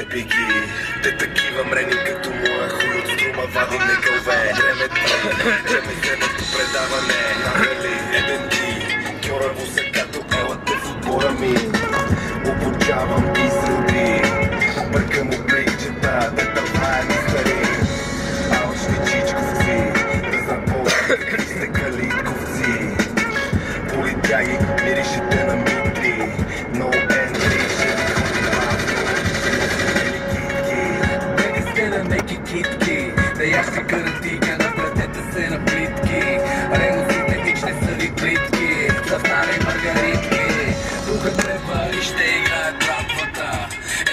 пики. Те такива мрени като моя хуй от струма вади не кълве. Време вземето предаване. Навели еден ти, кьораво се като елате в отбора ми. Обучавам изроди, бъркам от плейчета, да тървая ми стари. Алчни чичковци, разработки, сте калитковци. Политяги, миришете на митри, no entry, ще ви ходи сте на неки китки, да ящи гарантига, напратете се на плитки. Реносите мич не са ви плитки, зафнари маргаритки. Тука превали ще играят трампата.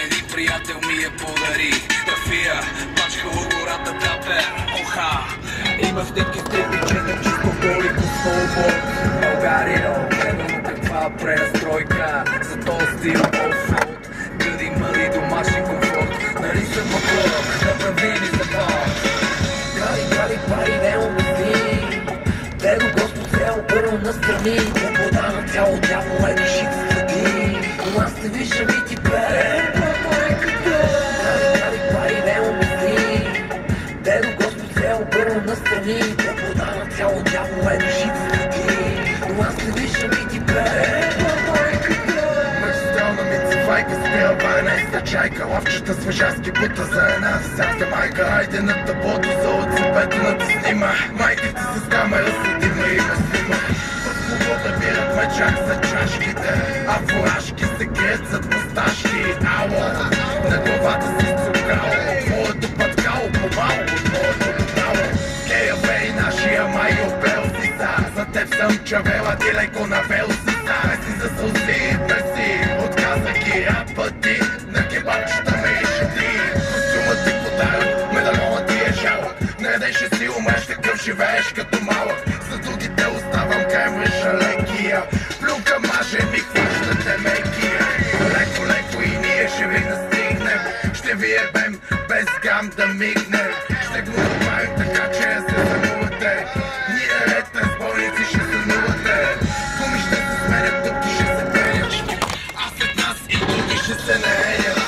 Един приятел ми я подари тафия, пачка гората тапер, оха. Има степки степичета, чисто колико свобод. България, гледано каква пренастройка за този стил оффроуд. Гъди мъди домашен комфорт, нали съм макора, направени за това. Гали, пари, не умисли. Дедо Господ се обърна настрани. Свобода на цяло дявол е души следи. У нас те виждам и ти бере. Гали, пари, не умисли. Дедо Господ се обърна настрани. Свобода на цяло дявол е души следи. У нас те виждам и ти бере. Магистрална мицевайка спира банеста чайка. Лавчета с въжарски бута за една десятка майка. Айде на таблото за отцепето на да снима. Майките с камера следима и ме снима. В свобода бират мечак за чашките, а фуражки се крият зад мусташки. Ало, на главата си цукало, твоето пъткало помало, твоето потало. Кея бе и нашия майо бел си са. За теб съм чавела, ти леко навел си са. Си за сълзи, мерси, отказа ги пъти. На кебабчета ме и шети. Костюмът ти подарък, медальонът ти е жалък. Не деше си умреш, такъв живееш като малък. За другите оставам кремвеша лекия. Плюнка маже ми хващате мекия. Леко и ние ще ви настигнем. Ще ви ебем без грам да мигнем. Ще го направим така, че се занувате. Ние ред на сборници ще занувате. Гуми ще се сменят, дупки ще се пенят. А след нас и други ще се наедят.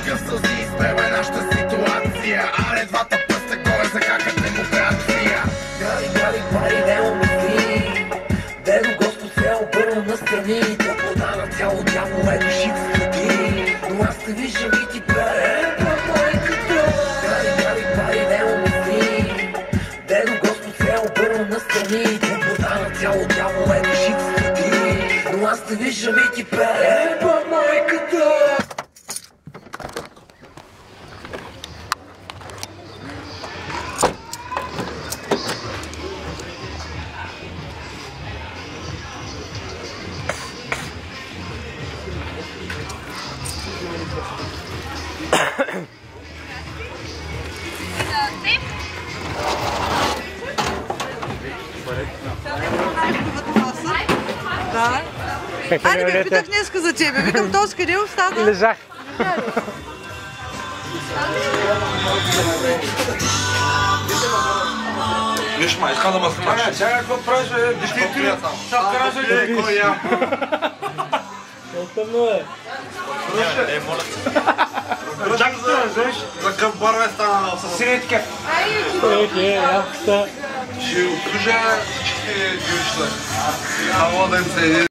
Къв сълзи изпева нашата ситуация. Аре двата пръста горе за кака демокрация. Гали, пари, не умисли. Дедо Господ се обърна настрани. Свобода на цяло дявол е души следи. Но аз те виждам и ти бере. Гали, пари, не умисли. Дедо Господ се обърна настрани. Свобода на цяло дявол е души следи. Но аз те виждам и ти бере. Майката. Да. Айде ме питах днеска за тебе. Викам, този къде остана? Лежах. Виж, ма, иска да ме снимаш. Чакай, какво правиш, бе? Дещите, сега караш ли? Кой я? Тъмно е. Чакай, знаеш? За къв бар е станал с Синият кеф. Япката. ще обслужа всичките дюшла. Ало да им се